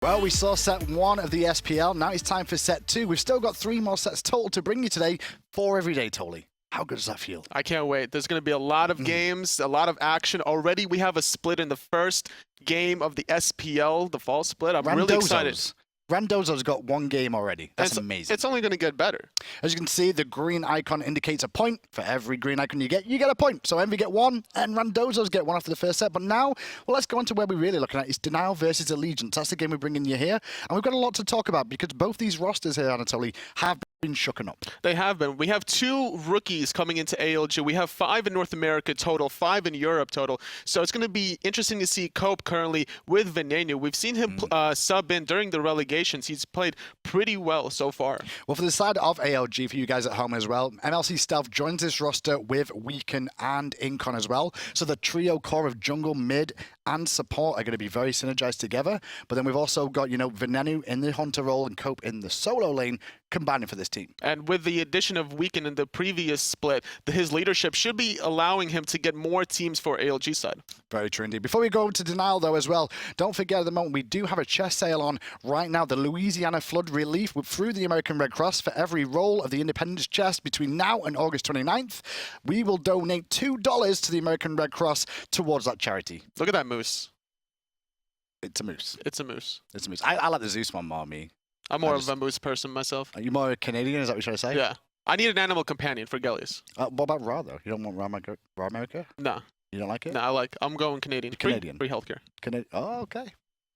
Well, we saw set 1 of the SPL. Now it's time for set 2. We've still got 3 more sets total to bring you today. 4 every day, Tolly. How good does that feel? I can't wait. There's going to be a lot of games, a lot of action. Already we have a split in the first game of the SPL, the fall split. I'm really excited. Randozo's got 1 game already. That's amazing. It's only going to get better. As you can see, the green icon indicates a point. For every green icon you get a point. So Envy get 1, and Randozo's get 1 after the first set. But now, well, let's go on to where we're really looking at. It's Denial versus Allegiance. That's the game we're bringing you here. And we've got a lot to talk about because both these rosters here, Anatoly, have been shooken up. They have been. We have 2 rookies coming into ALG. We have 5 in North America total, 5 in Europe total. So it's going to be interesting to see Cope currently with Venenu. We've seen him sub in during the relegations. He's played pretty well so far. Well, for the side of ALG, for you guys at home as well, MLC Stealth joins this roster with Wukong and Incon as well. So the trio core of jungle, mid, and support are going to be very synergized together. But then we've also got, Venenu in the hunter role and Cope in the solo lane, combining for this team. And with the addition of Wukong in the previous split, his leadership should be allowing him to get more teams for ALG side. Very true indeed. Before we go to Denial, though, as well, don't forget at the moment we do have a chest sale on right now. The Louisiana Flood Relief through the American Red Cross. For every roll of the Independence chest between now and August 29th, we will donate $2 to the American Red Cross towards that charity. Look at that moose. It's a moose. It's a moose. It's a moose. I like the Zeus one more, me. I'm more of a moose person myself. Are you more Canadian? Is that what you're trying to say? Yeah. I need an animal companion for Gellius. What about Raw, though? You don't want Raw America? No. You don't like it? No, I'm going Canadian. Canadian. Free healthcare. Oh, okay.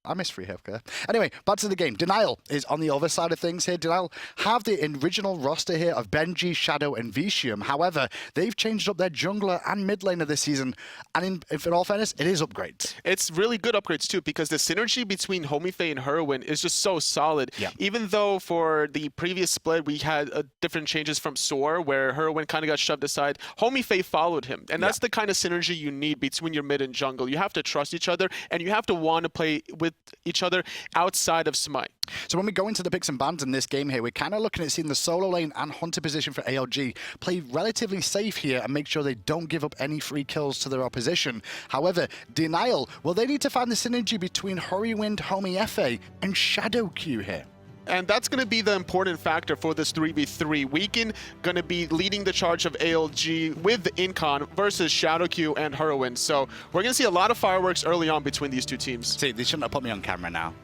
I miss free healthcare. Anyway, back to the game. Denial is on the other side of things here. Denial have the original roster here of Benji, Shadowq, and Vetium. However, they've changed up their jungler and mid laner this season. And in all fairness, it is upgrades. It's really good upgrades, too, because the synergy between Homiefe and Hurriwind is just so solid. Yeah. Even though for the previous split, we had different changes from Soar, where Hurriwind kind of got shoved aside, Homiefe followed him. And that's the kind of synergy you need between your mid and jungle. You have to trust each other, and you have to want to play with each other outside of Smite. So when we go into the picks and bans in this game here, we're kind of looking at seeing the solo lane and hunter position for ALG play relatively safe here and make sure they don't give up any free kills to their opposition. However, Denial, well, they need to find the synergy between Hurriwind, Homiefe, and Shadowq here. And that's going to be the important factor for this 3v3. Wukong going to be leading the charge of ALG with Incon versus Shadowq and Hurriwind. So we're going to see a lot of fireworks early on between these two teams. See, they shouldn't have put me on camera now,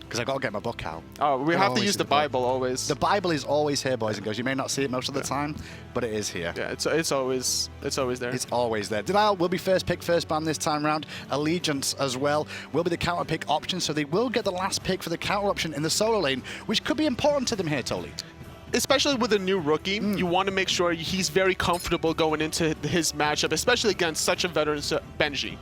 because I got to get my book out. Oh, we have to use the Bible always. The Bible is always here, boys and girls. You may not see it most of the time, but it is here. Yeah, it's always there. It's always there. Denial will be first pick, first ban this time round. Allegiance as well will be the counter pick option, so they will get the last pick for the counter option in the solo lane, which could be important to them here, Tolly. Especially with a new rookie, you want to make sure he's very comfortable going into his matchup, especially against such a veteran Benji.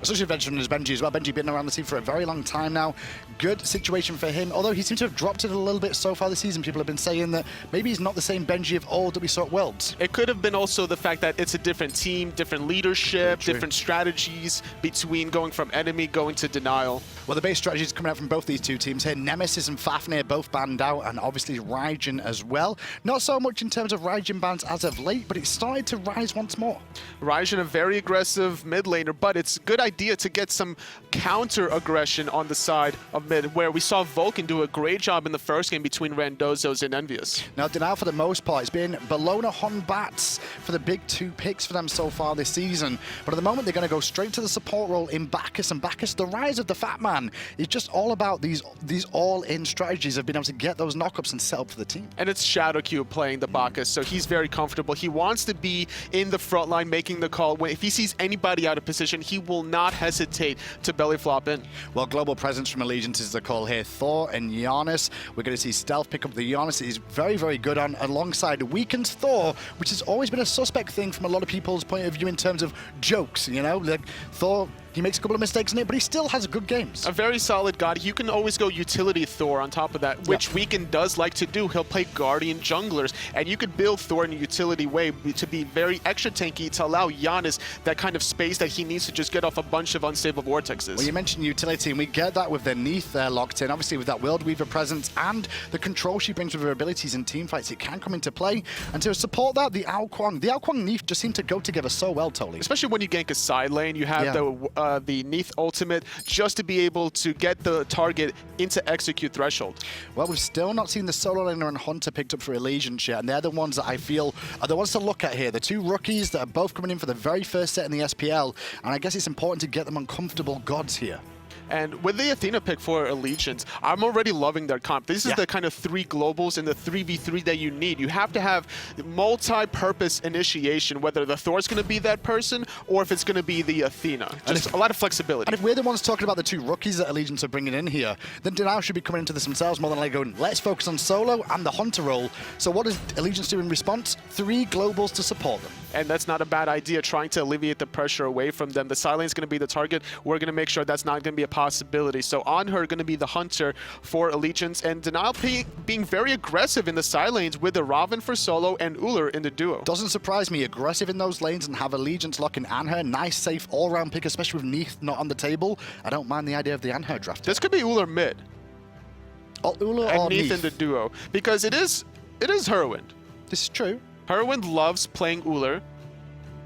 Such a veteran as Benji as well. Benji been around the team for a very long time now. Good situation for him, although he seems to have dropped it a little bit so far this season. People have been saying that maybe he's not the same Benji of old that we saw at Worlds. It could have been also the fact that it's a different team, different leadership, different strategies between going from enemy going to Denial. Well, the base strategies coming out from both these two teams here. Nemesis and Fafnir both banned out, and obviously Raijin as well. Not so much in terms of Raijin bans as of late, but it started to rise once more. Raijin, a very aggressive mid laner, but it's a good idea to get some counter aggression on the side of mid, where we saw Vulcan do a great job in the first game between Randozos and Envious. Now, Denial, for the most part, it's been Bellona Hon Bats for the big 2 picks for them so far this season. But at the moment, they're going to go straight to the support role in Bacchus. And Bacchus, the rise of the Fat Man, is just all about these all-in strategies of being able to get those knockups and set up for the team. And it's Shadowq playing the Bacchus, so he's very comfortable. He wants to be in the front line making the call. If he sees anybody out of position, he will not hesitate to belly flop in. Well, global presence from Allegiance is the call here. Thor and Giannis. We're going to see Stealth pick up the Giannis that he's very, very good on, alongside Wukong's Thor, which has always been a suspect thing from a lot of people's point of view in terms of jokes, like Thor, he makes a couple of mistakes in it, but he still has good games. A very solid god. You can always go utility Thor on top of that, which Wukong does like to do. He'll play Guardian junglers, and you could build Thor in a utility way to be very extra tanky to allow Giannis that kind of space that he needs to just get off a bunch of unstable vortexes. Well, you mentioned utility, and we get that with their Neath there locked in. Obviously, with that World Weaver presence and the control she brings with her abilities in teamfights, it can come into play. And to support that, the Wukong Neath just seem to go together so well, Tolly. Especially when you gank a side lane, you have the the Neath ultimate just to be able to get the target into execute threshold. Well, we've still not seen the solo laner and Hunter picked up for Allegiance yet, and they're the ones that I feel are the ones to look at here. The two rookies that are both coming in for the very first set in the SPL, and I guess it's important to get them on comfortable gods here. And with the Athena pick for Allegiance, I'm already loving their comp. This is the kind of 3 globals in the 3v3 that you need. You have to have multi-purpose initiation, whether the Thor's going to be that person or if it's going to be the Athena. Just a lot of flexibility. And if we're the ones talking about the 2 rookies that Allegiance are bringing in here, then Denial should be coming into this themselves more than like going, let's focus on solo and the Hunter role. So what does Allegiance do in response? 3 globals to support them. And that's not a bad idea, trying to alleviate the pressure away from them. The side lane is going to be the target. We're going to make sure that's not going to be a possibility. So on her going to be the Hunter for Allegiance, and Denial being very aggressive in the side lanes with the Raven for solo and Ullr in the duo. Doesn't surprise me. Aggressive in those lanes and have Allegiance locking Anher. Nice, safe, all-round pick, especially with Neath not on the table. I don't mind the idea of the Anher draft. This could be Ullr mid. Oh, Ullr and or Neath in the duo, because it is Hurriwind. This is true. Hurriwind loves playing Ullr,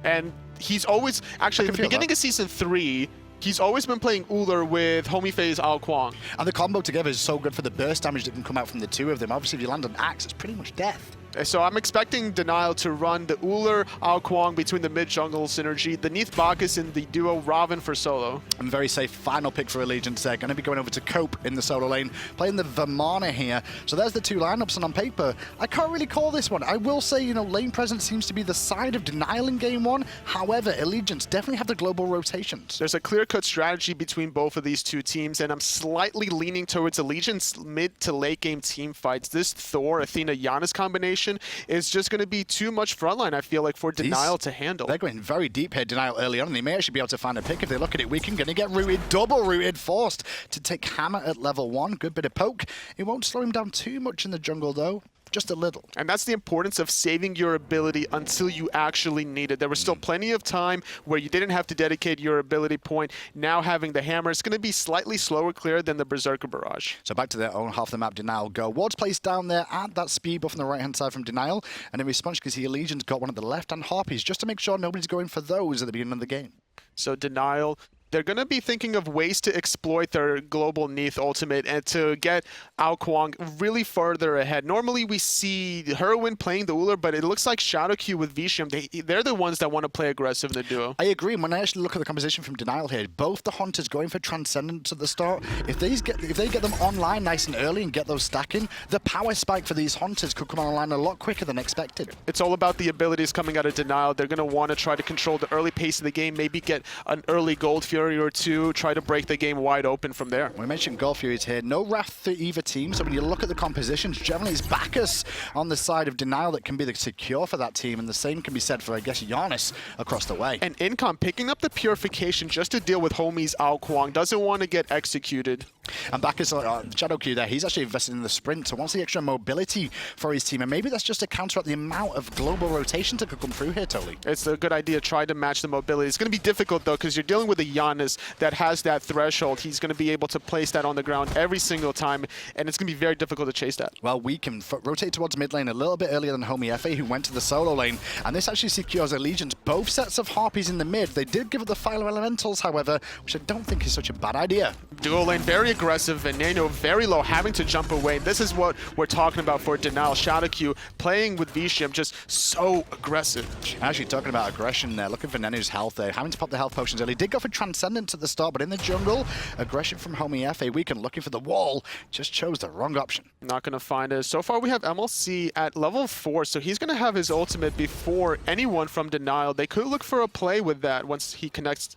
and he's always, actually, at the beginning of Season 3, he's always been playing Ullr with Homiefe's Wukong. And the combo together is so good for the burst damage that can come out from the 2 of them. Obviously, if you land an axe, it's pretty much death. So I'm expecting Denial to run the Ullr, Wukong between the mid-jungle synergy, the Neath Bacchus in the duo, Raven for solo. And very safe final pick for Allegiance there. Going to be going over to Cope in the solo lane, playing the Vimana here. So there's the 2 lineups, and on paper, I can't really call this one. I will say, you know, lane presence seems to be the side of Denial in game 1. However, Allegiance definitely have the global rotations. There's a clear-cut strategy between both of these 2 teams, and I'm slightly leaning towards Allegiance mid to late game team fights. This Thor, Athena, Giannis combination is just going to be too much frontline, I feel like, for Denial to handle. They're going very deep here, Denial, early on, and they may actually be able to find a pick if they look at it. Weekend going to get rooted, double rooted, forced to take Hammer at level 1. Good bit of poke. It won't slow him down too much in the jungle, though. Just a little. And that's the importance of saving your ability until you actually need it. There was still plenty of time where you didn't have to dedicate your ability point. Now having the hammer, it's going to be slightly slower clear than the Berserker Barrage. So back to their own half of the map, Denial go. Ward's placed down there at that speed buff on the right-hand side from Denial. And in response, you can see Allegiance got one at the left and Harpies, just to make sure nobody's going for those at the beginning of the game. So Denial, they're going to be thinking of ways to exploit their global Neath ultimate and to get Wukong really further ahead. Normally we see Hurriwind playing the Ullr, but it looks like Shadowq with Vetium, they're the ones that want to play aggressive in the duo. I agree. And when I actually look at the composition from Denial here, both the Hunters going for Transcendence at the start. If they get them online nice and early and get those stacking, the power spike for these Hunters could come online a lot quicker than expected. It's all about the abilities coming out of Denial. They're going to want to try to control the early pace of the game, maybe get an early Gold Fury or 2, try to break the game wide open from there. We mentioned Gold Furies here. No Wrath for either team, so when you look at the compositions, generally it's Bacchus on the side of Denial that can be the secure for that team, and the same can be said for, I guess, Giannis across the way. And Incon picking up the Purification just to deal with Homie's Wukong, doesn't want to get executed. And Bacchus, Shadowq there, he's actually invested in the sprint, so wants the extra mobility for his team, and maybe that's just to counteract the amount of global rotations that could come through here, Totally. It's a good idea, try to match the mobility. It's going to be difficult, though, because you're dealing with a Giannis that has that threshold. He's going to be able to place that on the ground every single time, and it's going to be very difficult to chase that. Well, we can rotate towards mid lane a little bit earlier than Homiefe, who went to the solo lane, and this actually secures Allegiance both sets of Harpies in the mid. They did give up the Fire Elementals, however, which I don't think is such a bad idea. Duo lane, very aggressive. Venenu, very low, having to jump away. This is what we're talking about for Denial. Shadowq playing with Vetium, just so aggressive. Actually, talking about aggression there, look at Venenu's health there. Having to pop the health potions early. Did go for Transcendence at the start, but in the jungle, aggression from Homiefe. Weekend looking for the wall, just chose the wrong option. Not going to find it. So far, we have MLC at level 4, so he's going to have his ultimate before anyone from Denial. They could look for a play with that once he connects.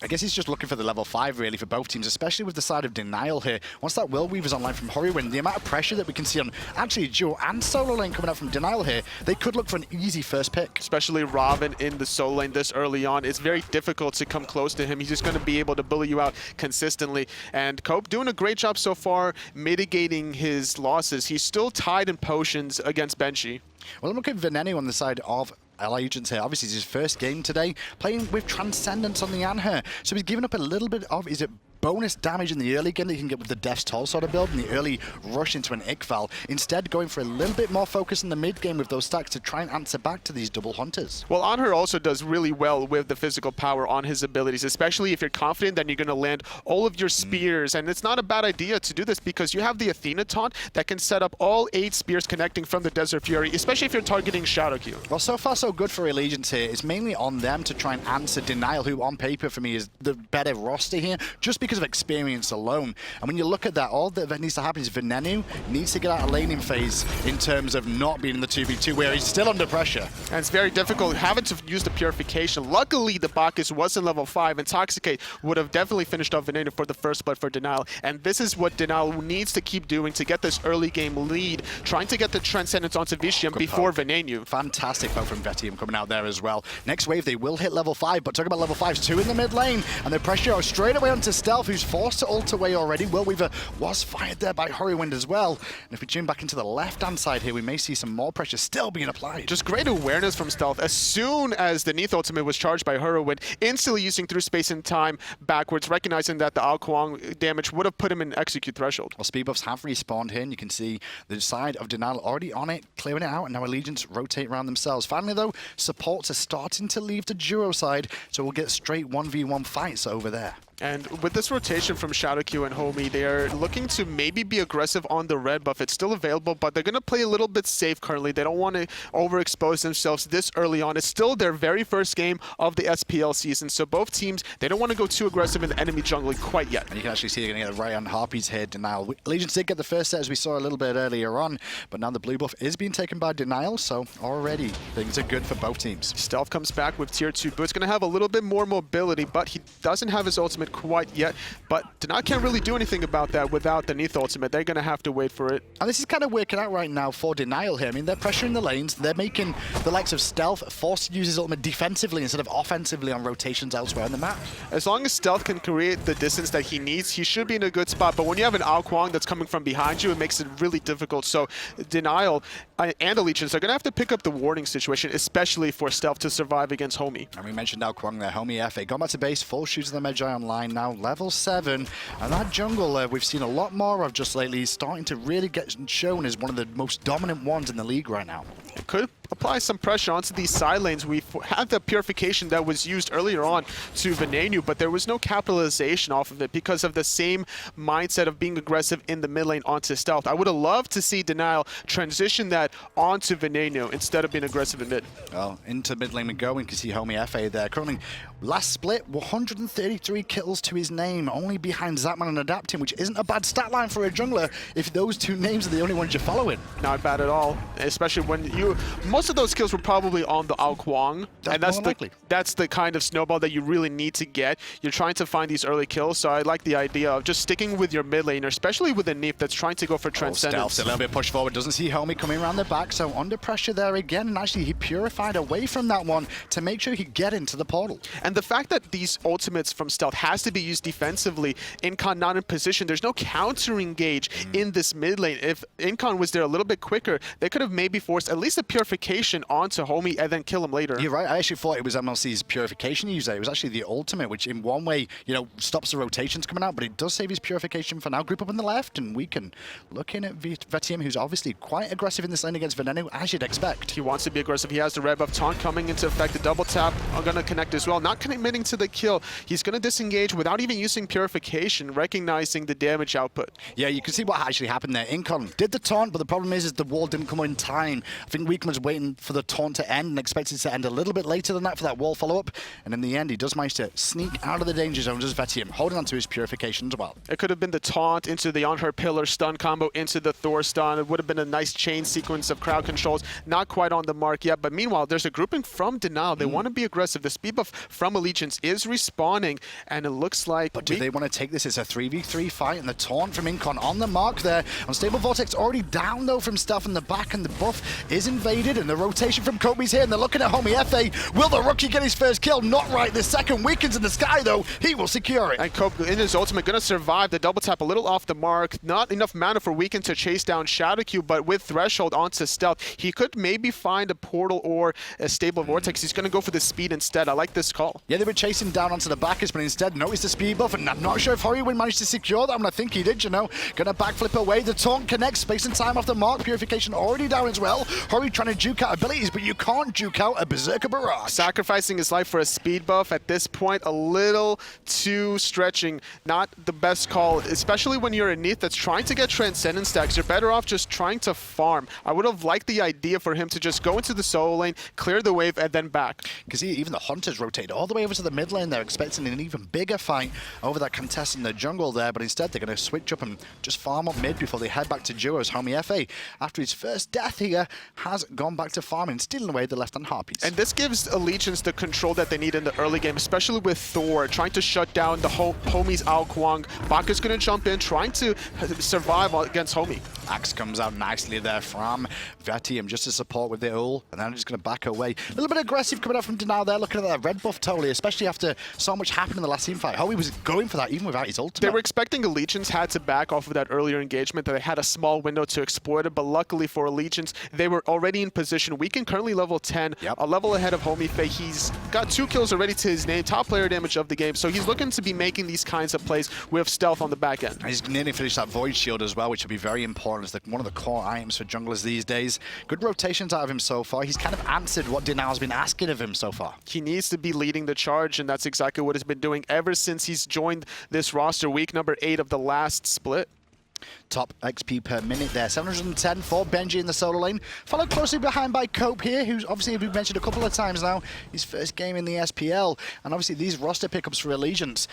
I guess he's just looking for the level 5, really, for both teams, especially with the side of Denial here. Once that Will Weaver's online from Hurriwind, the amount of pressure that we can see on actually duo and solo lane coming out from Denial here, they could look for an easy first pick. Especially Raven in the solo lane this early on. It's very difficult to come close to him. He's just going to be able to bully you out consistently. And Cope doing a great job so far mitigating his losses. He's still tied in potions against Benchy. Well, look at Venenu on the side of Allegiance here. Obviously, it's his first game today, playing with Transcendence on the Anher. So he's given up a little bit of, is it bonus damage in the early game that you can get with the Death's Toll sort of build and the early rush into an Iqval. Instead, going for a little bit more focus in the mid game with those stacks to try and answer back to these double hunters. Well, Ullr also does really well with the physical power on his abilities, especially if you're confident that you're going to land all of your spears. And it's not a bad idea to do this because you have the Athena taunt that can set up all 8 spears connecting from the Desert Fury, especially if you're targeting Shadowq. Well, so far so good for Allegiance here. It's mainly on them to try and answer Denial, who on paper for me is the better roster here, just because of experience alone. And when you look at that, all that needs to happen is Venenu needs to get out of laning phase in terms of not being in the 2v2, where he's still under pressure. And it's very difficult having to use the Purification. Luckily, the Bacchus was in level 5. Intoxicate would have definitely finished off Venenu for the first blood for Denial. And this is what Denial needs to keep doing to get this early game lead, trying to get the Transcendence onto Vetium before Venenu. Fantastic poke from Vetium coming out there as well. Next wave, they will hit level 5, but talking about level 5s, 2 in the mid lane, and the pressure straight away onto Stealth, who's forced to ult away already. Whirlweaver was fired there by Hurriwind as well. And if we tune back into the left-hand side here, we may see some more pressure still being applied. Just great awareness from Stealth. As soon as the Neath ultimate was charged by Hurriwind, instantly using through space and time backwards, recognizing that the Wukong damage would have put him in execute threshold. Well, speed buffs have respawned here, and you can see the side of Denial already on it, clearing it out, and now Allegiance rotate around themselves. Finally, though, supports are starting to leave the duo side, so we'll get straight 1v1 fights over there. And with this rotation from Shadowq and Homie, they are looking to maybe be aggressive on the red buff. It's still available, but they're going to play a little bit safe currently. They don't want to overexpose themselves this early on. It's still their very first game of the SPL season, so both teams, they don't want to go too aggressive in the enemy jungle quite yet. And you can actually see they're going to get right on Harpy's head, Denial. Allegiance did get the first set, as we saw a little bit earlier on, but now the blue buff is being taken by Denial, so already things are good for both teams. Stealth comes back with tier 2 boots. Going to have a little bit more mobility, but he doesn't have his ultimate quite yet. But Denial can't really do anything about that without the Neath ultimate. They're going to have to wait for it. And this is kind of working out right now for Denial here. I mean, they're pressuring the lanes. They're making the likes of Stealth forced to use his ultimate defensively instead of offensively on rotations elsewhere on the map. As long as Stealth can create the distance that he needs, he should be in a good spot. But when you have an Wukong that's coming from behind you, it makes it really difficult. So Denial and Allegiance are going to have to pick up the warding situation, especially for Stealth to survive against Homie. And we mentioned Wukong there, Homiefe. Gone back to base, full shoots of the Magi online now, level 7. And that jungle we've seen a lot more of just lately, starting to really get shown as one of the most dominant ones in the league right now. It could apply some pressure onto these side lanes. We had the Purification that was used earlier on to Venenu, but there was no capitalization off of it because of the same mindset of being aggressive in the mid lane onto Stealth. I would have loved to see Denial transition that onto Venenu instead of being aggressive in mid. Well, into mid lane we go, and you can see Homiefe there. Currently, last split, 133 kills to his name, only behind Zapman and Adapting, which isn't a bad stat line for a jungler if those two names are the only ones you're following. Not bad at all, especially when most of those kills were probably on the Wukong, and that's the kind of snowball that you really need to get. You're trying to find these early kills, so I like the idea of just sticking with your mid laner, especially with a Neath that's trying to go for Transcendence. Stealth, a little bit push forward, doesn't see Homie coming around the back, so under pressure there again, and actually he purified away from that one to make sure he get into the portal. And the fact that these ultimates from Stealth has to be used defensively, Incon not in position, there's no counter engage in this mid lane. If Incon was there a little bit quicker, they could have maybe forced at least a Purification onto Homie and then kill him later. You're right, I actually thought it was MLC's Purification user. It was actually the ultimate, which in one way, stops the rotations coming out, but it does save his Purification for now. Group up on the left, and we can look in at Vetium, who's obviously quite aggressive in this lane against Venenu, as you'd expect. He wants to be aggressive. He has the red buff taunt coming into effect. The double tap are going to connect as well. Not committing to the kill. He's going to disengage without even using Purification, recognizing the damage output. Yeah, you can see what actually happened there. Incon did the taunt, but the problem is the wall didn't come in time. I think Weakman was waiting for the taunt to end and expected it to end a little bit later than that for that wall follow-up. And in the end, he does manage to sneak out of the danger zone as Vetium, holding on to his Purification as well. It could have been the taunt into the on her pillar stun combo into the Thor stun. It would have been a nice chain sequence of crowd controls. Not quite on the mark yet, but meanwhile, there's a grouping from Denial. They want to be aggressive. The speed buff from Allegiance is respawning, and it looks like... But do they want to take this as a 3v3 fight? And the taunt from Incon on the mark there. Unstable Vortex already down, though, from Stealth in the back, and the buff is invaded, and The rotation from Copebby's here, and they're looking at Homiefe. Will the rookie get his first kill? Not right this second. Weaken's in the sky, though. He will secure it. And Cope, in his ultimate, going to survive. The double tap a little off the mark. Not enough mana for Weaken to chase down Shadowq, but with Threshold onto Stealth, he could maybe find a portal or a stable vortex. He's going to go for the speed instead. I like this call. Yeah, they were chasing down onto the Bacchus, but instead noticed the speed buff, and I'm not sure if Hurriwind managed to secure that one. I think he did, you know. Gonna backflip away. The taunt connects. Space and time off the mark. Purification already down as well. Hurry trying to juke out abilities, but you can't juke out a Berserker Barrage. Sacrificing his life for a speed buff at this point, a little too stretching. Not the best call, especially when you're a Neath that's trying to get Transcendence stacks. You're better off just trying to farm. I would have liked the idea for him to just go into the solo lane, clear the wave, and then back. Because even the Hunters rotate all the way over to the mid lane. They're expecting an even bigger fight over that contest in the jungle there, but instead they're going to switch up and just farm up mid before they head back to duos. Homiefe, after his first death here, has gone back to farming, stealing away the left-hand Harpies. And this gives Allegiance the control that they need in the early game, especially with Thor trying to shut down the Homie's Wukong. Bacchus going to jump in, trying to survive against Homie. Axe comes out nicely there from Vetium just to support with the Ullr, and then I'm just going to back away. A little bit aggressive coming out from Denial there, looking at that red buff totally, especially after so much happened in the last team fight. Homie was going for that even without his ultimate. They were expecting Allegiance had to back off of that earlier engagement, that they had a small window to exploit it, but luckily for Allegiance, they were already in position. Weaken currently level 10, a level ahead of Homiefe. He's got 2 kills already to his name, top player damage of the game, so he's looking to be making these kinds of plays with stealth on the back end. He's nearly finished that Void Shield as well, which will be very important as one of the core items for junglers these days. Good rotations out of him so far. He's kind of answered what Denial's been asking of him so far. He needs to be leading the charge, and that's exactly what he's been doing ever since he's joined this roster, week number 8 of the last split. Top XP per minute there, 710 for Benji in the solo lane. Followed closely behind by Cope here, who's obviously we've mentioned a couple of times now, his first game in the SPL. And obviously these roster pickups for Allegiance,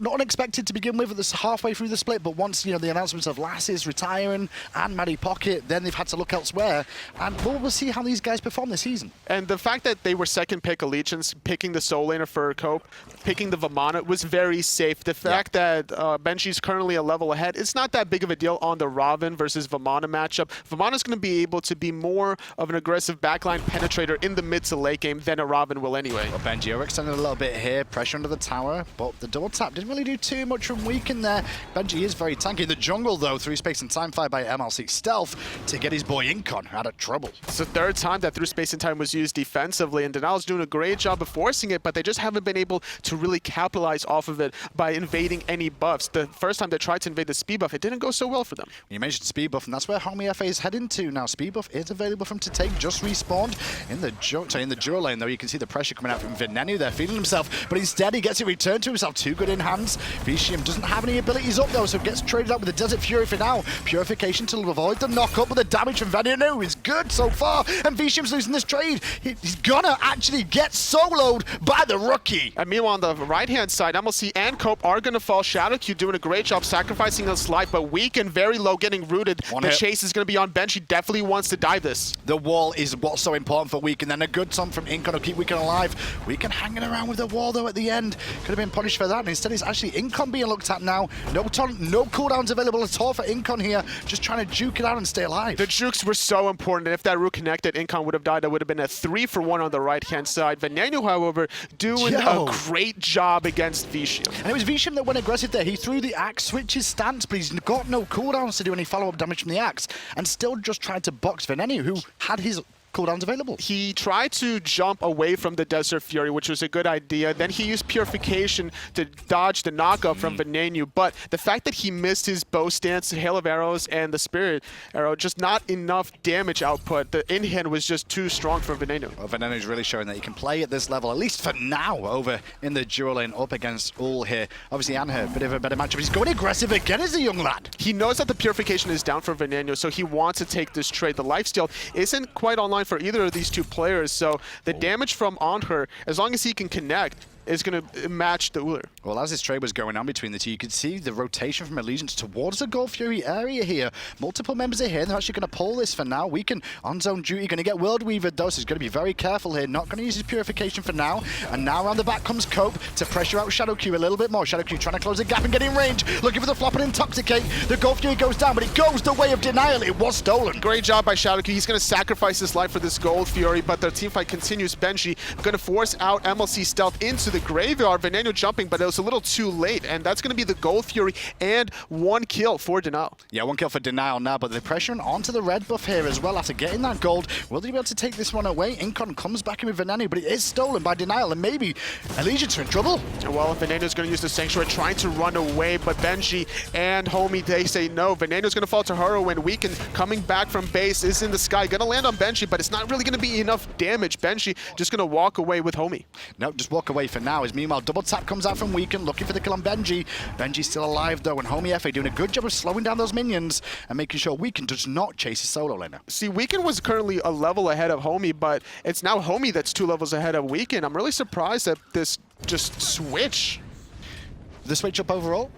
not unexpected to begin with at this halfway through the split, but once, you know, the announcements of Lasses retiring and Maddie Pocket, then they've had to look elsewhere. And we'll see how these guys perform this season. And the fact that they were second pick Allegiance, picking the solo laner for Cope, picking the Vamana was very safe. The fact that Benji's currently a level ahead, it's not that big of a deal on the Robin versus Vamana matchup. Vamana's going to be able to be more of an aggressive backline penetrator in the mid to late game than a Robin will anyway. Well, Benji overextended a little bit here, pressure under the tower, but the double tap didn't really do too much from Weaken there. Benji is very tanky. The jungle, though, through space and time fight by MLC Stealth to get his boy Incon out of trouble. It's the third time that through space and time was used defensively, and Denial's doing a great job of forcing it, but they just haven't been able to really capitalize off of it by invading any buffs. The first time they tried to invade the speed buff, it didn't go so well for them. You mentioned speed buff, and that's where Homiefe is heading to now. Speed buff is available for him to take, just respawned in the duo lane, though. You can see the pressure coming out from Venenu there, feeling himself, but instead he gets it returned to himself. Too good in hands. Vetium doesn't have any abilities up, though, so gets traded up with the Desert Fury for now. Purification to avoid the knock-up, but the damage from Venenu is good so far, and Vetium's losing this trade. He's gonna actually get soloed by the rookie. And meanwhile, on the right-hand side, MLC and Cope are going to fall. Shadowq doing a great job sacrificing his life, but weak and very low, getting rooted. The chase is going to be on Bench. He definitely wants to dive this. The wall is what's so important for Weak, and then a good song from Incon to keep Weaken alive. Weaken hanging around with the wall, though, at the end. Could have been punished for that, and instead it's actually Incon being looked at now. No cooldowns available at all for Incon here. Just trying to juke it out and stay alive. The jukes were so important, and if that root connected, Incon would have died. That would have been a 3-for-1 on the right-hand side. Venenu, however, doing a great job against Vetium. And it was Vetium that went aggressive there. He threw the axe, switched his stance, but he's got no cooldowns to do any follow-up damage from the axe, and still just tried to box Venenu, who had his cooldowns available. He tried to jump away from the Desert Fury, which was a good idea. Then he used Purification to dodge the knockup from Venenu, but the fact that he missed his bow stance, Hail of Arrows, and the Spirit Arrow, just not enough damage output. The in-hand was just too strong for Venenu. Well, Venenu's really showing that he can play at this level, at least for now, over in the duo lane up against Ullr here. Obviously, Anher, a bit of a better matchup. He's going aggressive again as a young lad. He knows that the Purification is down for Venenu, so he wants to take this trade. The lifesteal isn't quite online for either of these two players, so the damage from Anher, as long as he can connect, is going to match the Ullr. Well, as this trade was going on between the two, you could see the rotation from Allegiance towards the Gold Fury area here. Multiple members are here, and they're actually going to pull this for now. Weekend on zone duty, going to get World Weaver, though, so he's going to be very careful here. Not going to use his Purification for now. And now around the back comes Cope to pressure out Shadowq a little bit more. Shadowq trying to close the gap and get in range, looking for the flop and intoxicate. The Gold Fury goes down, but it goes the way of denial. It was stolen. Great job by Shadowq. He's going to sacrifice his life for this Gold Fury, but their team fight continues. Benji going to force out MLC Stealth into the graveyard. Venenu jumping, but it was a little too late, and that's going to be the Gold Fury and 1 kill for Denial. Yeah, 1 kill for Denial now, but they're pressuring onto the red buff here as well after getting that gold. Will they be able to take this one away? Incon comes back in with Venenu, but it is stolen by Denial, and maybe Allegiance are in trouble. Well, Venenu's going to use the Sanctuary, trying to run away, but Benji and Homie, they say no. Venenu's going to fall to Hurriwind. Weekend coming back from base is in the sky, going to land on Benji, but it's not really going to be enough damage. Benji just going to walk away with Homie. No, just walk away for now. As meanwhile, double tap comes out from Weekend, looking for the kill on Benji. Benji's still alive though, and Homiefe doing a good job of slowing down those minions and making sure Weekend does not chase his solo laner. See, Weekend was currently a level ahead of Homie, but it's now Homie that's 2 levels ahead of Weekend. I'm really surprised at this just switch. The switch up overall?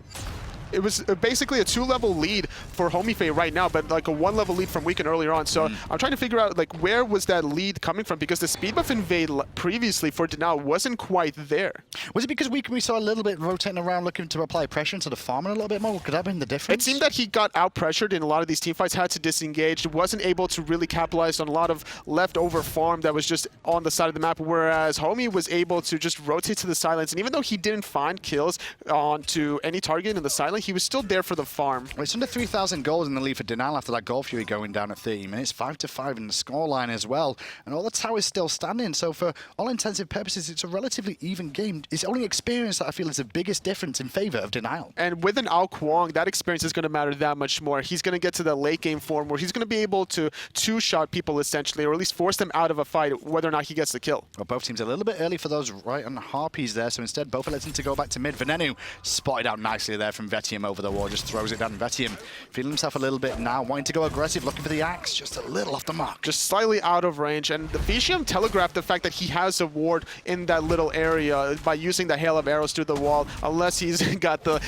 It was basically a 2-level lead for Homiefe right now, but like a 1-level lead from Weekend earlier on. So I'm trying to figure out like where was that lead coming from, because the speed buff invade previously for Denial wasn't quite there. Was it because we saw a little bit rotating around looking to apply pressure into the farming a little bit more? Could that have been the difference? It seemed that he got out-pressured in a lot of these team fights, had to disengage, wasn't able to really capitalize on a lot of leftover farm that was just on the side of the map, whereas Homie was able to just rotate to the sidelines. And even though he didn't find kills onto any target in the silence, he was still there for the farm. Well, it's under 3,000 goals in the lead for Denial after that Gold Fury going down at 30 minutes. 5-5 in the scoreline as well. And all the towers still standing. So for all intensive purposes, it's a relatively even game. It's only experience that I feel is the biggest difference in favor of Denial. And with an Wukong, that experience is going to matter that much more. He's going to get to the late game form where he's going to be able to two-shot people essentially, or at least force them out of a fight, whether or not he gets the kill. Well, both teams a little bit early for those right on Harpies there. So instead, both electing to go back to mid. Venenu spotted out nicely there from Vetium over the wall, just throws it down. Vetium feeling himself a little bit now, wanting to go aggressive, looking for the axe, just a little off the mark. Just slightly out of range, and the Vetium telegraphed the fact that he has a ward in that little area by using the hail of arrows through the wall, unless he's got the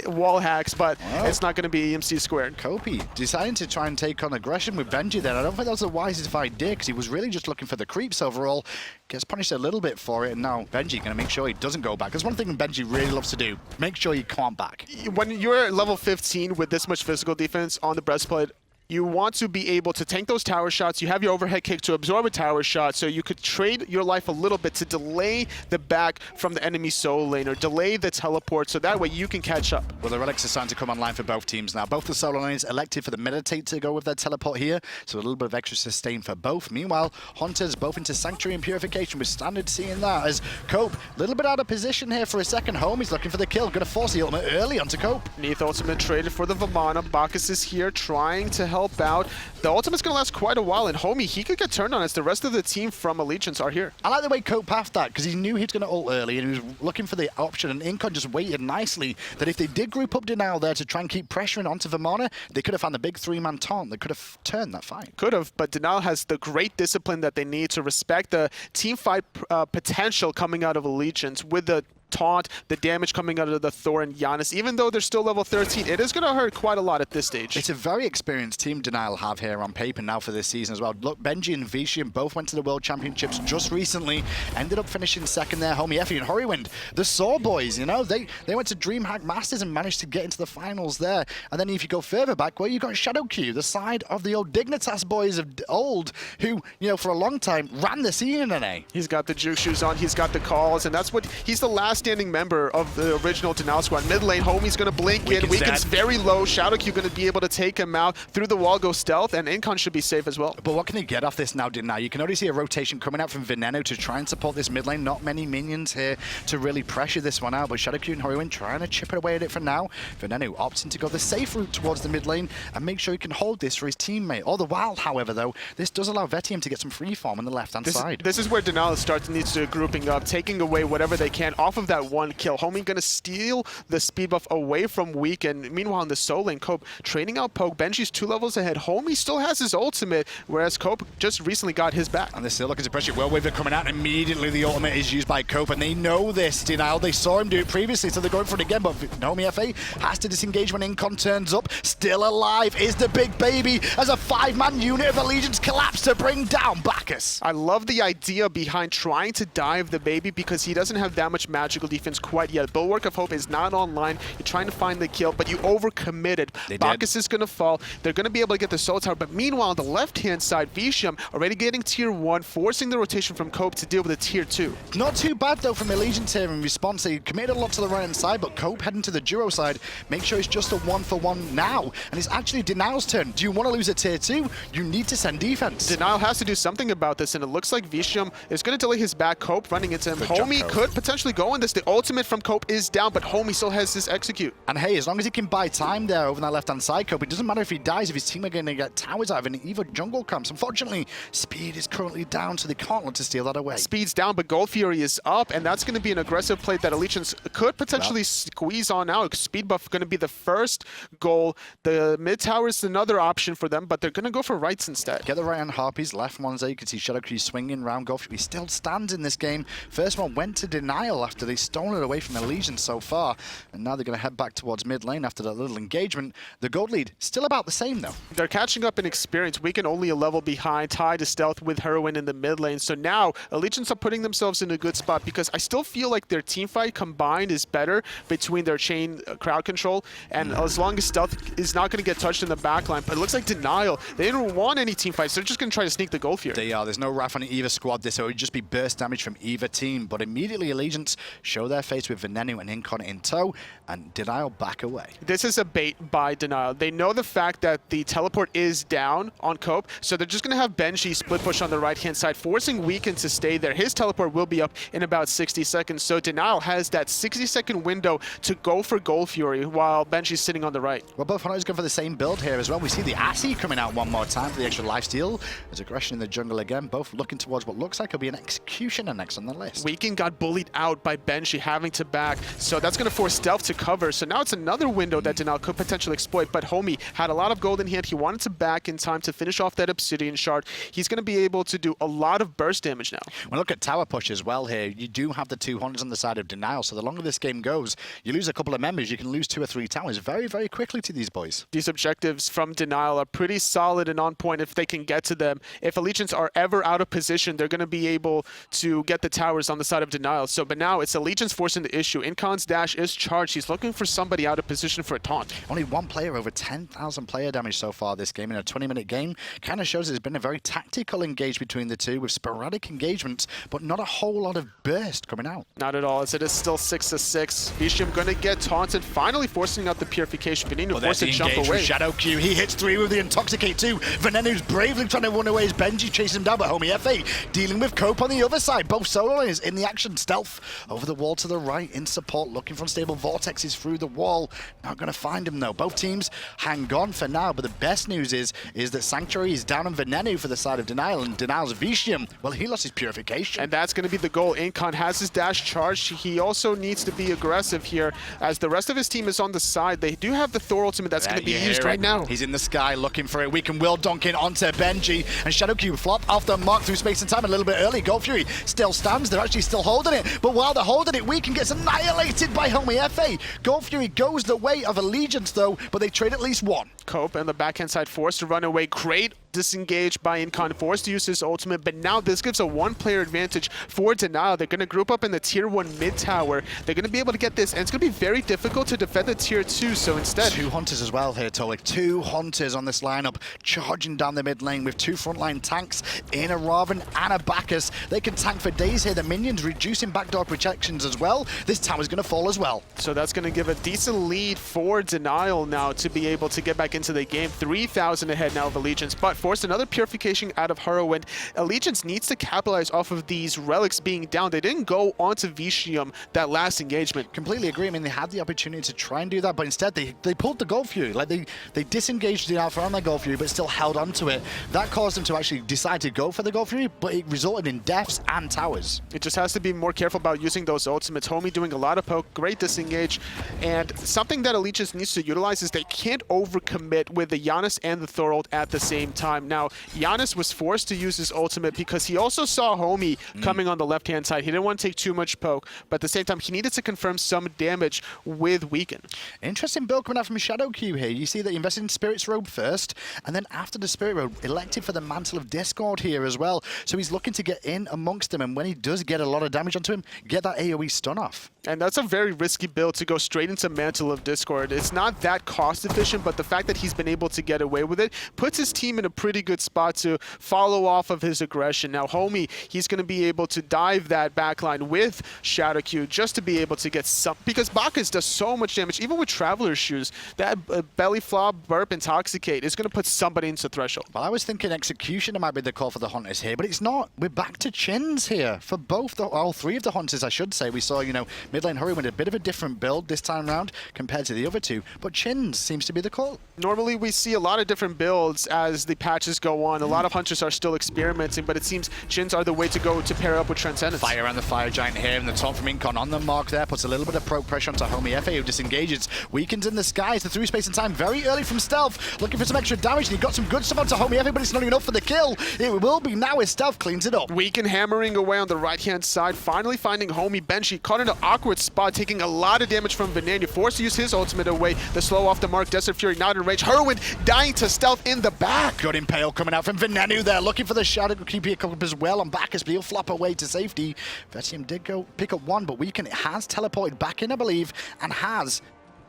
wall hacks, but it's not going to be EMC squared. Copey deciding to try and take on aggression with Benji there. I don't think that was the wisest idea, because he was really just looking for the creeps overall. Gets punished a little bit for it, and now Benji going to make sure he doesn't go back. There's one thing Benji really loves to do, make sure you can't back. When you're level 15 with this much physical defense on the breastplate, you want to be able to tank those tower shots. You have your overhead kick to absorb a tower shot, so you could trade your life a little bit to delay the back from the enemy solo lane, or delay the teleport, so that way you can catch up. Well, the relics are starting to come online for both teams now. Both the solo lanes elected for the meditate to go with their teleport here, so a little bit of extra sustain for both. Meanwhile, Hunters both into Sanctuary and Purification. We're standard seeing that as Cope, a little bit out of position here for a second. Homie's looking for the kill, going to force the ultimate early onto Cope. Neath ultimate traded for the Vamana. Bacchus is here trying to help out. The ultimate's going to last quite a while, and Homie, he could get turned on as the rest of the team from Allegiance are here. I like the way Cope pathed that, because he knew he was going to ult early, and he was looking for the option, and Incon just waited nicely that if they did group up Denial there to try and keep pressuring onto Vamana, they could have found the big 3-man taunt that could have turned that fight. Could have, but Denial has the great discipline that they need to respect the team fight potential coming out of Allegiance with the taunt, the damage coming out of the Thor and Giannis. Even though they're still level 13, it is going to hurt quite a lot at this stage. It's a very experienced team Denial have here on paper now for this season as well. Look, Benji and Vetium both went to the World Championships just recently, ended up finishing second there. Homiefe and Hurriwind, the Saw boys, you know, they went to DreamHack Masters and managed to get into the finals there. And then if you go further back, well, you got Shadowq, the side of the old Dignitas boys of old, who, you know, for a long time ran the scene in NA. He's got the juke shoes on, he's got the calls, and that's what he's the last standing member of the original Denial squad. Mid lane, Homie's going to blink in. Weekend's very low. Shadowq going to be able to take him out through the wall, go stealth, and Incon should be safe as well. But what can they get off this now, Denial? You can already see a rotation coming out from Venenu to try and support this mid lane. Not many minions here to really pressure this one out, but Shadowq and Hurriwind trying to chip it away at it for now. Venenu opting to go the safe route towards the mid lane and make sure he can hold this for his teammate. All the while, however, though, this does allow Vetium to get some free farm on the left-hand side. This is where Denial starts needs to grouping up, taking away whatever they can off of that that one kill. Homie gonna steal the speed buff away from Weekend. Meanwhile, in the solo lane, Cope trading out Poke. Benji's 2 levels ahead. Homie still has his ultimate, whereas Cope just recently got his back. And they're still looking to pressure. Whirlwind coming out. Immediately the ultimate is used by Cope, and they know this. Denial, they saw him do it previously, so they're going for it again. But Homiefe has to disengage when Incon turns up. Still alive is the big baby as a 5-man unit of Allegiance collapse to bring down Bacchus. I love the idea behind trying to dive the baby because he doesn't have that much magical defense quite yet. Bulwark of Hope is not online. You're trying to find the kill, but you overcommitted. Bacchus is going to fall. They're going to be able to get the soul tower, but meanwhile, on the left-hand side, Vetium already getting tier 1, forcing the rotation from Cope to deal with a tier 2. Not too bad, though, from Allegiance here in response. They committed a lot to the right-hand side, but Cope heading to the duo side. Make sure it's just a 1-for-1 now, and it's actually Denial's turn. Do you want to lose a tier 2? You need to send defense. Denial has to do something about this, and it looks like Vetium is going to delay his back. Cope running into him. Homie could potentially go on this. The ultimate from Cope is down, but Homie still has this execute. And hey, as long as he can buy time there over on that left-hand side, Cope, it doesn't matter if he dies, if his team are going to get towers out of it, either jungle camps. Unfortunately, speed is currently down, so they can't look to steal that away. Speed's down, but Gold Fury is up, and that's going to be an aggressive play that Allegiance could potentially squeeze on out. Speed buff going to be the first goal. The mid tower is another option for them, but they're going to go for rights instead. Get the right-hand harpies, left ones there. You can see Shadowq swinging round. Gold Fury still stands in this game. First one went to Denial after they stolen it away from Allegiance so far, and now they're going to head back towards mid lane after that little engagement. The gold lead still about the same though. They're catching up in experience. Weekend only a level behind, tied to stealth with Hurriwind in the mid lane. So now Allegiance are putting themselves in a good spot because I still feel like their team fight combined is better between their chain crowd control, and as long as stealth is not going to get touched in the backline. But it looks like Denial, they didn't want any team fights. They're just going to try to sneak the Gold Fury. They are. There's no Wrath on either squad. This would just be burst damage from either team. But immediately Allegiance show their face with Venenu and Incon in tow, and Denial back away. This is a bait by Denial. They know the fact that the teleport is down on Cope, so they're just going to have Benji split push on the right-hand side, forcing Weekend to stay there. His teleport will be up in about 60 seconds, so Denial has that 60-second window to go for Gold Fury while Benji's sitting on the right. Well, both Hunters go for the same build here as well. We see the Assy coming out one more time for the extra lifesteal. There's aggression in the jungle again, both looking towards what looks like will be an Executioner next on the list. Weekend got bullied out by Benji having to back, so that's going to force Stealth to cover. So now it's another window that Denial could potentially exploit, but Homie had a lot of gold in hand. He wanted to back in time to finish off that Obsidian Shard. He's going to be able to do a lot of burst damage now. When look at tower push as well here, you do have the 2 Hunters on the side of Denial, so the longer this game goes, you lose a couple of members, you can lose 2 or 3 towers very, very quickly to these boys. These objectives from Denial are pretty solid and on point if they can get to them. If Allegiance are ever out of position, they're going to be able to get the towers on the side of Denial. So, but now it's Allegiance forcing the issue. Incon's dash is charged. He's looking for somebody out of position for a taunt. Only one player over 10,000 player damage so far this game in a 20-minute game. Kind of shows it's been a very tactical engage between the two with sporadic engagements, but not a whole lot of burst coming out. Not at all, as it is still 6-6. Vetium going to get taunted, finally forcing out the purification. Venenu forced to jump away. Shadowq, he hits 3 with the Intoxicate too. Venenu's bravely trying to run away as Benji chases him down, but Homiefe dealing with Cope on the other side. Both solo lanes in the action. Stealth over the wall to the right in support, looking for unstable vortexes through the wall. Not going to find him though. Both teams hang on for now, but the best news is that Sanctuary is down on Venenu for the side of Denial, and Denial's Vetium, well, he lost his purification. And that's going to be the goal. Incon has his dash charged. He also needs to be aggressive here, as the rest of his team is on the side. They do have the Thor ultimate that's going to be used right now. He's in the sky looking for it. We can will donk in onto Benji, and Shadowq flop off the mark through space and time a little bit early. Gold Fury still stands. They're actually still holding it, but while they're holding it, Weekend gets annihilated by Homiefe. Gold Fury goes the way of Allegiance though, but they trade at least one. Cope and the backhand side forced to run away. Great disengage by Incon, forced to use his ultimate, but now this gives a 1-player advantage for Denial. They're going to group up in the tier 1 mid tower. They're going to be able to get this, and it's going to be very difficult to defend the tier 2, so instead... 2 Hunters as well here, Tolik. 2 Hunters on this lineup, charging down the mid lane with 2 frontline tanks in a Raven and a Bacchus. They can tank for days here. The minions reducing backdoor protections as well. This tower's going to fall as well. So that's going to give a decent lead for Denial now to be able to get back into the game. 3,000 ahead now of Allegiance, but forced another purification out of Hurriwind. Allegiance needs to capitalize off of these relics being down. They didn't go onto Vetium that last engagement. Completely agree. I mean, they had the opportunity to try and do that, but instead they pulled the Gold Fury. Like they disengaged the Alpha on their Gold Fury, but still held on to it. That caused them to actually decide to go for the Gold Fury, but it resulted in deaths and towers. It just has to be more careful about using those ultimates. Homie doing a lot of poke, great disengage, and something that Allegiance needs to utilize is they can't overcommit with the Giannis and the Thorold at the same time. Now, Giannis was forced to use his ultimate because he also saw Homie coming on the left-hand side. He didn't want to take too much poke, but at the same time, he needed to confirm some damage with Weaken. Interesting build coming out from Shadowq here. You see that he invested in Spirit's Robe first, and then after the Spirit Robe, elected for the Mantle of Discord here as well. So he's looking to get in amongst them, and when he does get a lot of damage onto him, get that AoE stun off. And that's a very risky build to go straight into Mantle of Discord. It's not that cost efficient, but the fact that he's been able to get away with it puts his team in a pretty good spot to follow off of his aggression. Now, Homie, he's going to be able to dive that backline with Shadowq just to be able to get some, because Bacchus does so much damage, even with Traveler's Shoes. That belly flop, burp, intoxicate is going to put somebody into threshold. Well, I was thinking Executioner might be the call for the Hunters here, but it's not. We're back to Chins here for both, all three of the Hunters, I should say. We saw, you know, mid lane Hurriwind, a bit of a different build this time around compared to the other two, but Chins seems to be the call. Normally, we see a lot of different builds as the patches go on. A lot of Hunters are still experimenting, but it seems Chins are the way to go to pair up with Transcendence. Fire on the Fire Giant here, and the top from Incon on the mark there puts a little bit of pro pressure onto Homiefe, who disengages. Weakens in the skies, the through space and time very early from Stealth, looking for some extra damage, and he got some good stuff onto Homiefe, but it's not enough for the kill. It will be now as Stealth cleans it up. Weaken hammering away on the right-hand side, finally finding Homie Benji, caught in an awkward spot, taking a lot of damage from Venenu, forced to use his ultimate away, the slow off the mark, Desert Fury not in range. Hurriwind dying to Stealth in the back. Good impale coming out from Venenu there, looking for the Shadowq keep here up as well on Bacchus, but he'll flop away to safety. Vetium did go pick up one, but Weaken has teleported back in, I believe, and has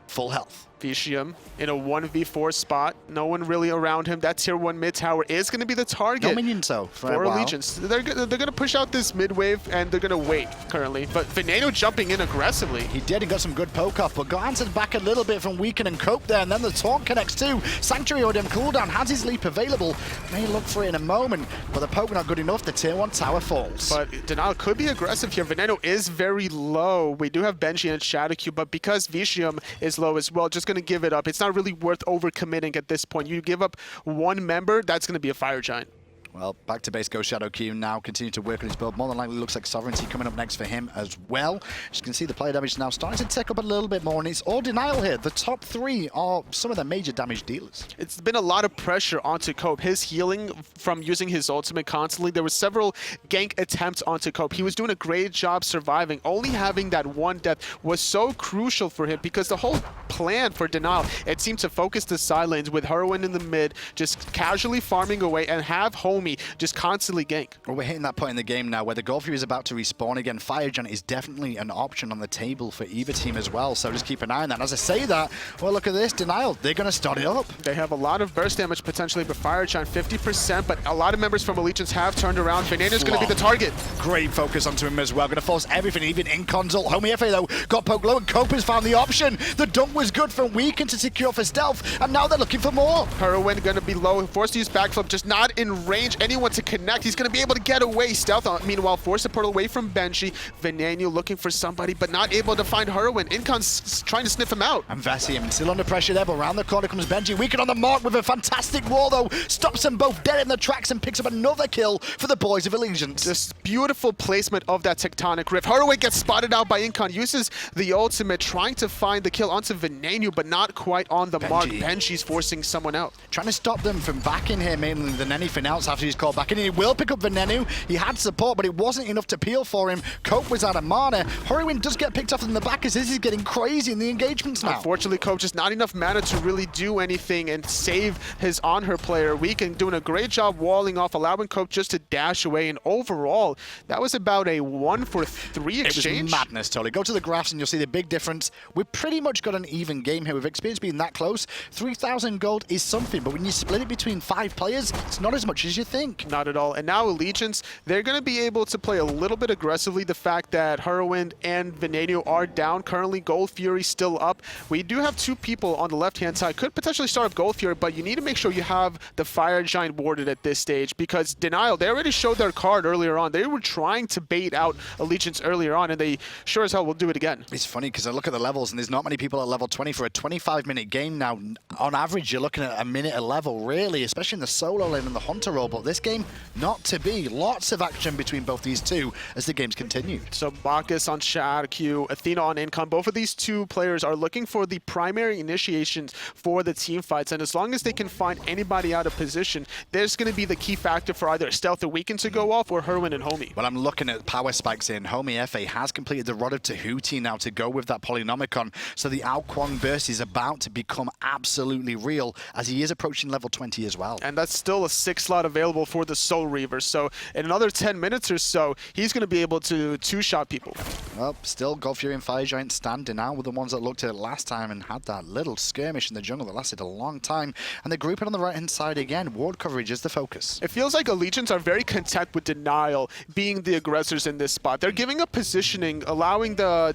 full health. Vetium in a 1v4 spot. No one really around him. That tier 1 mid tower is going to be the target. No minions though for Allegiance. They're going to push out this mid wave and they're going to wait currently. But Venenu jumping in aggressively. He did and got some good poke off, but got answered back a little bit from Weaken and Cope there, and then the taunt connects too. Sanctuary on him cooldown, has his leap available. May look for it in a moment, but the poke not good enough. The tier 1 tower falls. But Denial could be aggressive here. Venenu is very low. We do have Benji and Shadowq, but because Vetium is low as well, just going to give it up. It's not really worth overcommitting at this point. You give up one member, that's going to be a Fire Giant. Well, back to base goes Shadowq now, continue to work on his build. More than likely looks like Sovereignty coming up next for him as well. As you can see, the player damage now starting to tick up a little bit more, and it's all Denial here. The top three are some of the major damage dealers. It's been a lot of pressure onto Cope. His healing from using his ultimate constantly, there were several gank attempts onto Cope. He was doing a great job surviving. Only having that one death was so crucial for him because the whole plan for Denial, it seemed to focus the side lanes with Hurriwind in the mid, just casually farming away and have Homie just constantly gank. Well, we're hitting that point in the game now where the Gold Fury is about to respawn again. Fire Giant is definitely an option on the table for either team as well, so just keep an eye on that. And as I say that, well, look at this, Denial, they're going to start it up. They have a lot of burst damage potentially, but Fire Giant 50%, but a lot of members from Allegiance have turned around. Venenu's going to be the target. Great focus onto him as well, going to force everything, even Incon's ult. Homiefe, though, got poked low, and Cope has found the option. The dunk was good from Weaken to secure for Stealth, and now they're looking for more. Hurriwind going to be low, forced to use backflip, just not in range. Anyone to connect, he's going to be able to get away. Stealth, meanwhile, force the portal away from Benji. Venenu looking for somebody, but not able to find Hurriwind. Incon's trying to sniff him out. And Vetium still under pressure there, but around the corner comes Benji. Weaken on the mark with a fantastic wall, though. Stops them both dead in the tracks and picks up another kill for the boys of Allegiance. This beautiful placement of that tectonic rift. Hurriwind gets spotted out by Incon, uses the ultimate, trying to find the kill onto Venenu, but not quite on the mark. Benji's forcing someone out. Trying to stop them from back in here mainly than anything else after he's called back in. He will pick up Venenu. He had support, but it wasn't enough to peel for him. Cope was out of mana. Hurriwind does get picked off in the back as this is getting crazy in the engagements now. Unfortunately, Cope just not enough mana to really do anything and save his on-her player. Weaken doing a great job walling off, allowing Cope just to dash away, and overall, that was about a 1-for-3 exchange. It was madness, totally. Go to the graphs and you'll see the big difference. We've pretty much got an even game here. With experience being that close, 3,000 gold is something, but when you split it between 5 players, it's not as much as you think? Not at all. And now Allegiance, they're going to be able to play a little bit aggressively. The fact that Hurriwind and Venenu are down currently, Gold Fury still up. We do have two people on the left-hand side. Could potentially start up Gold Fury, but you need to make sure you have the Fire Giant warded at this stage, because Denial, they already showed their card earlier on. They were trying to bait out Allegiance earlier on, and they sure as hell will do it again. It's funny because I look at the levels, and there's not many people at level 20 for a 25-minute game now. On average, you're looking at a minute a level, really, especially in the solo lane and the Hunter role. But this game, not to be. Lots of action between both these two as the games continue. So Bacchus on Shadowq, Athena on Incon. Both of these two players are looking for the primary initiations for the team fights, and as long as they can find anybody out of position, there's going to be the key factor for either Stealth or Weekend to go off, or Hurriwind and Homie. Well, I'm looking at power spikes in. Homiefe has completed the Rod of Tahuti now to go with that Polynomicon, so the Wukong burst is about to become absolutely real as he is approaching level 20 as well. And that's still a 6 slot available for the Soul Reaver, so in another 10 minutes or so, he's going to be able to two-shot people. Well, still Gold Fury and Fire Giant standing out with the ones that looked at it last time and had that little skirmish in the jungle that lasted a long time. And they're grouping on the right-hand side again. Ward coverage is the focus. It feels like Allegiance are very content with Denial being the aggressors in this spot. They're giving up positioning, allowing the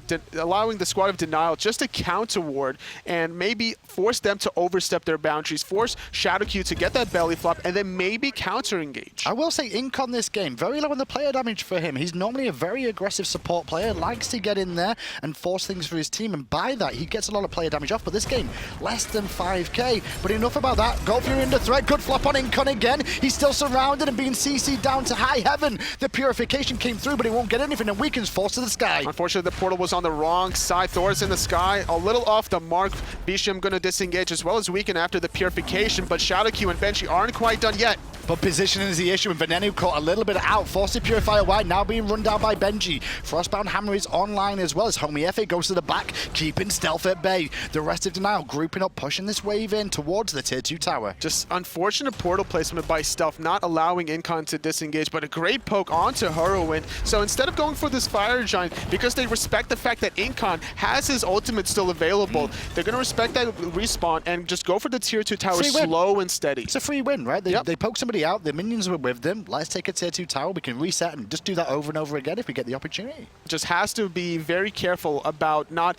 squad of Denial just to counter ward and maybe force them to overstep their boundaries, force Shadowq to get that belly flop, and then maybe counter engage. I will say Incon this game, very low on the player damage for him. He's normally a very aggressive support player, likes to get in there and force things for his team, and by that he gets a lot of player damage off, but this game, less than 5k. But enough about that. Gold Fury under threat, good flop on Incon again. He's still surrounded and being CC'd down to high heaven. The purification came through, but he won't get anything, and Weekend's forced to the sky. Unfortunately, the portal was on the wrong side. Thor's in the sky, a little off the mark. Bisham gonna disengage as well as Weekend after the purification, but Shadowq and Benchy aren't quite done yet. But positioning is the issue, and Venenu caught a little bit out, forced to purify wide, now being run down by Benji. Frostbound Hammer is online as well as Homiefe goes to the back, keeping Stealth at bay. The rest of Denial grouping up, pushing this wave in towards the tier 2 tower. Just unfortunate portal placement by Stealth, not allowing Incon to disengage, but a great poke onto Hurriwind. So instead of going for this Fire Giant, because they respect the fact that Incon has his ultimate still available, they're going to respect that respawn and just go for the tier 2 tower slow and steady. It's a free win, right? They poke somebody out, the minions were with them. Let's take a tier 2 tower, we can reset and just do that over and over again if we get the opportunity. Just has to be very careful about not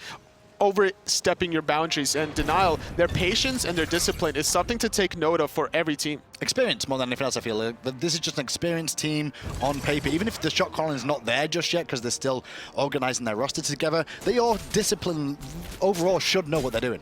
overstepping your boundaries, and Denial, their patience and their discipline is something to take note of for every team. Experience more than anything else, I feel. This is just an experienced team on paper. Even if the shot calling is not there just yet because they're still organizing their roster together, they all discipline overall should know what they're doing.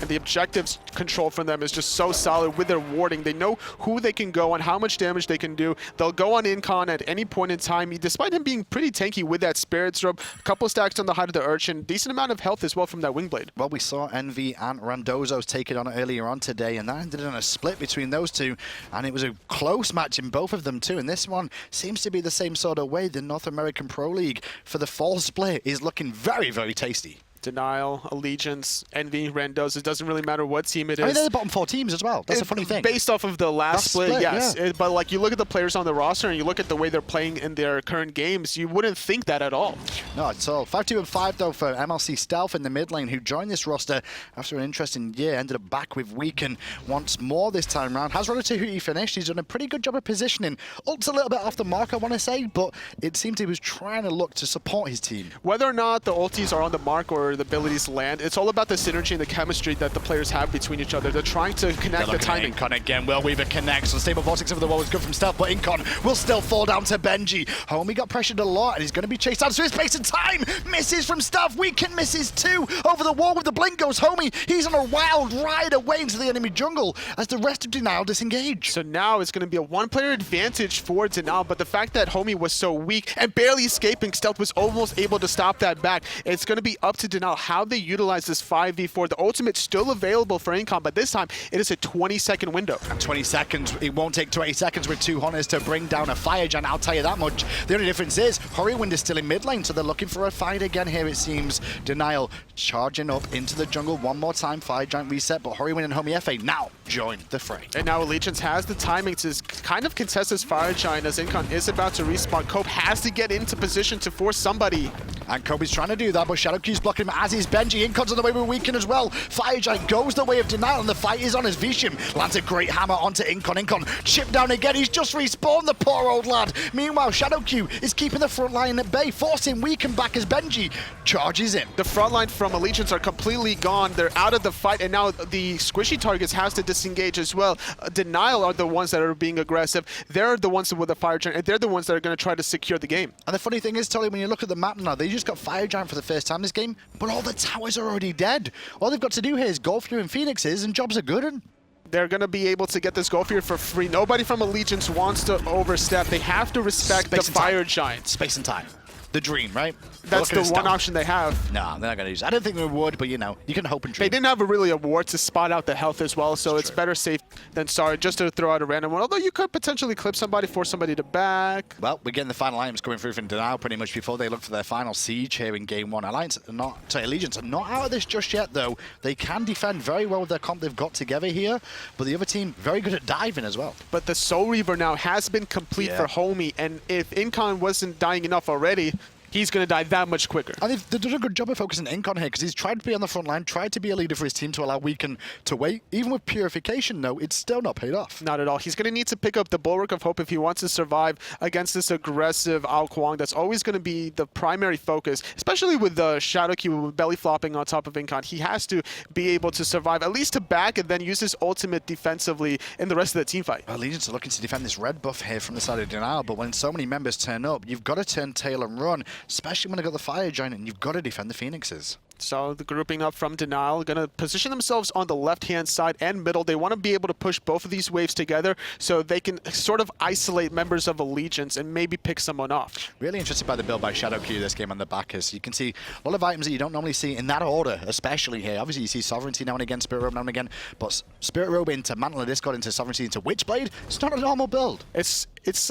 And the objectives control from them is just so solid with their warding. They know who they can go and how much damage they can do. They'll go on Incon at any point in time, despite him being pretty tanky with that Spirit's Robe. A couple stacks on the height of the Urchin. Decent amount of health as well from that Wingblade. Well, we saw Envy and Randozzo's take it on earlier on today, and that ended in a split between those two. And it was a close match in both of them too. And this one seems to be the same sort of way. The North American Pro League for the fall split is looking very, very tasty. Denial, Allegiance, Envy, Randos. It doesn't really matter what team it is. I mean, they're the bottom 4 teams as well. That's a funny thing. Based off of the last split, yes. Yeah. But like you look at the players on the roster and you look at the way they're playing in their current games, you wouldn't think that at all. No, it's all 5-2 and 5 though for MLC Stealth in the mid lane, who joined this roster after an interesting year. Ended up back with Weekend once more this time round. Has Rod of Tahuti finished? He's done a pretty good job of positioning. Ult's a little bit off the mark, I want to say, but it seemed he was trying to look to support his team. Whether or not the ultis are on the mark or the abilities land, it's all about the synergy and the chemistry that the players have between each other. They're trying to connect the timing. Incon again. Will Weaver connects. The stable vortex over the wall was good from Stealth, but Incon will still fall down to Benji. Homie got pressured a lot, and he's going to be chased out of his space and time. Misses from Stealth. Weekend misses too. Over the wall with the blink goes Homie. He's on a wild ride away into the enemy jungle as the rest of Denial disengage. So now it's going to be a one-player advantage for Denial, but the fact that Homie was so weak and barely escaping, Stealth was almost able to stop that back. It's going to be up to Denial how they utilize this 5v4. The ultimate's still available for Incon, but this time it is a 20-second window. And 20 seconds, it won't take 20 seconds with 2 Hunters to bring down a Fire Giant, I'll tell you that much. The only difference is Hurriwind is still in mid lane, so they're looking for a fight again here, it seems. Denial charging up into the jungle one more time. Fire Giant reset, but Hurriwind and Homiefe now join the fray. And now Allegiance has the timing to kind of contest this Fire Giant as Incon is about to respawn. Cope has to get into position to force somebody. And Kobe's trying to do that, but Shadowq's blocking him, as is Benji. Incon's on the way with Weekend as well. Fire Giant goes the way of Denial, and the fight is on as Vetium lands a great hammer onto Incon. Incon chipped down again. He's just respawned, the poor old lad. Meanwhile, Shadowq is keeping the front line at bay, forcing Weekend back as Benji charges in. The front line from Allegiance are completely gone. They're out of the fight, and now the squishy targets has to disengage as well. Denial are the ones that are being aggressive. They're the ones with the Fire Giant, and they're the ones that are going to try to secure the game. And the funny thing is, Tolly, when you look at the map now, they just got Fire Giant for the first time this game, but all the towers are already dead. All they've got to do here is go through in Phoenixes, and jobs are good. And they're going to be able to get this goal here for free. Nobody from Allegiance wants to overstep. They have to respect the Fire Giant. Space and time. The dream, right? That's the one option they have. No, they're not going to use it. I don't think they would, but you know, you can hope and dream. They didn't have really a ward to spot out the health as well, so it's better safe than sorry just to throw out a random one. Although you could potentially clip somebody, force somebody to back. Well, we're getting the final items coming through from Denial pretty much before they look for their final siege here in Game 1. Allegiance are not out of this just yet, though. They can defend very well with their comp they've got together here, but the other team very good at diving as well. But the Soul Reaver now has been complete for Homie, and if Incon wasn't dying enough already, he's going to die that much quicker. And they've done a good job of focusing Incon here, because he's tried to be on the front line, tried to be a leader for his team to allow Weekend to wait. Even with Purification, though, it's still not paid off. Not at all. He's going to need to pick up the Bulwark of Hope if he wants to survive against this aggressive Wukong. That's always going to be the primary focus, especially with the Shadowq belly flopping on top of Incon. He has to be able to survive, at least to back, and then use his ultimate defensively in the rest of the team fight. Well, Allegiance are looking to defend this red buff here from the side of Denial, but when so many members turn up, you've got to turn tail and run, especially when they've got the Fire Giant, and you've got to defend the Phoenixes. So the grouping up from Denial, going to position themselves on the left-hand side and middle. They want to be able to push both of these waves together so they can sort of isolate members of Allegiance and maybe pick someone off. Really interested by the build by Shadowq this game on the Bacchus. You can see a lot of items that you don't normally see in that order, especially here. Obviously, you see Sovereignty now and again, Spirit Robe now and again, but Spirit Robe into Mantle of Discord, into Sovereignty, into Witchblade, it's not a normal build. It's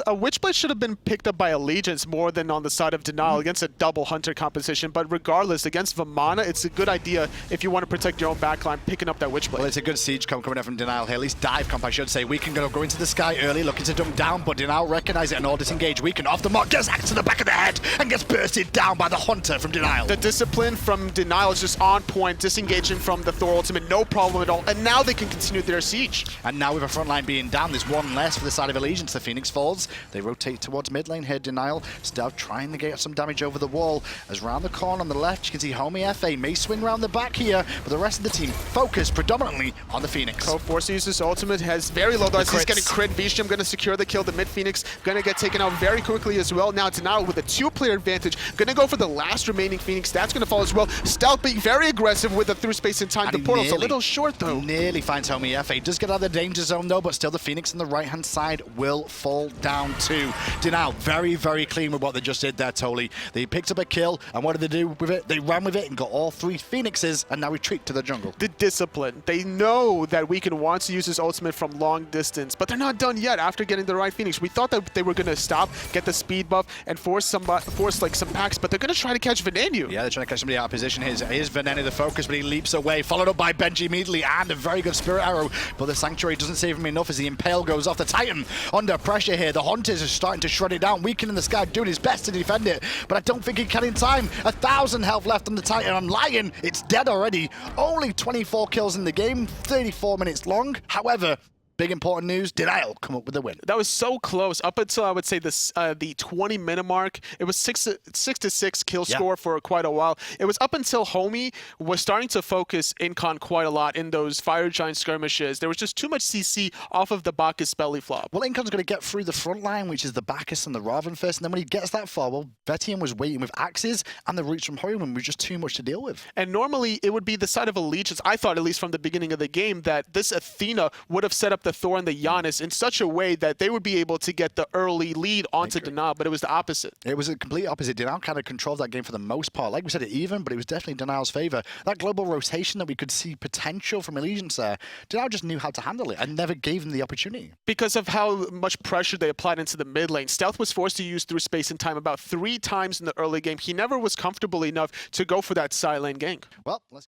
a Witchblade should have been picked up by Allegiance more than on the side of Denial against a double Hunter composition, but regardless, against Vamana, it's a good idea if you want to protect your own backline, picking up that Witchblade. Well, it's a good siege comp coming up from Denial here, at least dive comp, I should say. Weekend going to go into the sky early, looking to dunk down, but Denial recognize it and all disengage. Weekend off the mark, gets axed to the back of the head, and gets bursted down by the Hunter from Denial. The discipline from Denial is just on point, disengaging from the Thor ultimate, no problem at all, and now they can continue their siege. And now with a front line being down, there's one less for the side of Allegiance. The Phoenix falls. They rotate towards mid lane here. Denial still trying to get some damage over the wall. As round the corner on the left, you can see Homiefe may swing around the back here, but the rest of the team focus predominantly on the Phoenix. Force uses ultimate, has very low dice. He's getting crit. Vetium going to secure the kill. The mid Phoenix going to get taken out very quickly as well. Now Denial with a two-player advantage, going to go for the last remaining Phoenix. That's going to fall as well. Stealth being very aggressive with the through space and time. And the portal's a little short though. Nearly finds Homiefe. Does get out of the danger zone though, but still the Phoenix on the right-hand side will fall down too. Denial very, very clean with what they just did there, Tolly. They picked up a kill, and what did they do with it? They ran with it and got all three Phoenixes, and now retreat to the jungle. The discipline. They know that Weekend wants to use his ultimate from long distance, but they're not done yet after getting the right Phoenix. We thought that they were going to stop, get the speed buff, and force like some packs, but they're going to try to catch Venenu. Yeah, they're trying to catch somebody out of position. Here's Venenu the focus, but he leaps away, followed up by Benji immediately, and a very good Spirit Arrow, but the Sanctuary doesn't save him enough as the Impale goes off. The Titan under pressure here. The Hunters are starting to shred it down. Weekend in the sky doing his best to defend it, but I don't think he can in time. 1,000 health left on the Titan. I'm lying. It's dead already. Only 24 kills in the game, 34 minutes long. However, big important news, Denial come up with the win. That was so close. Up until, I would say, the 20-minute mark, it was 6-6 kill score for quite a while. It was up until Homie was starting to focus Incon quite a lot in those Fire Giant skirmishes. There was just too much CC off of the Bacchus belly flop. Well, Incon's going to get through the front line, which is the Bacchus and the Raven first, and then when he gets that far, well, Vetium was waiting with axes, and the roots from Hurriwind was just too much to deal with. And normally, it would be the side of Allegiance. I thought, at least from the beginning of the game, that this Athena would have set up the Thor and the Giannis in such a way that they would be able to get the early lead onto Denial, but it was the opposite. It was a complete opposite. Denial kind of controlled that game for the most part. Like we said, it even, but it was definitely Denial's favor. That global rotation that we could see potential from Allegiance there, Denial just knew how to handle it and never gave them the opportunity. Because of how much pressure they applied into the mid lane, Stealth was forced to use through space and time about 3 times in the early game. He never was comfortable enough to go for that side lane gank. Well, let's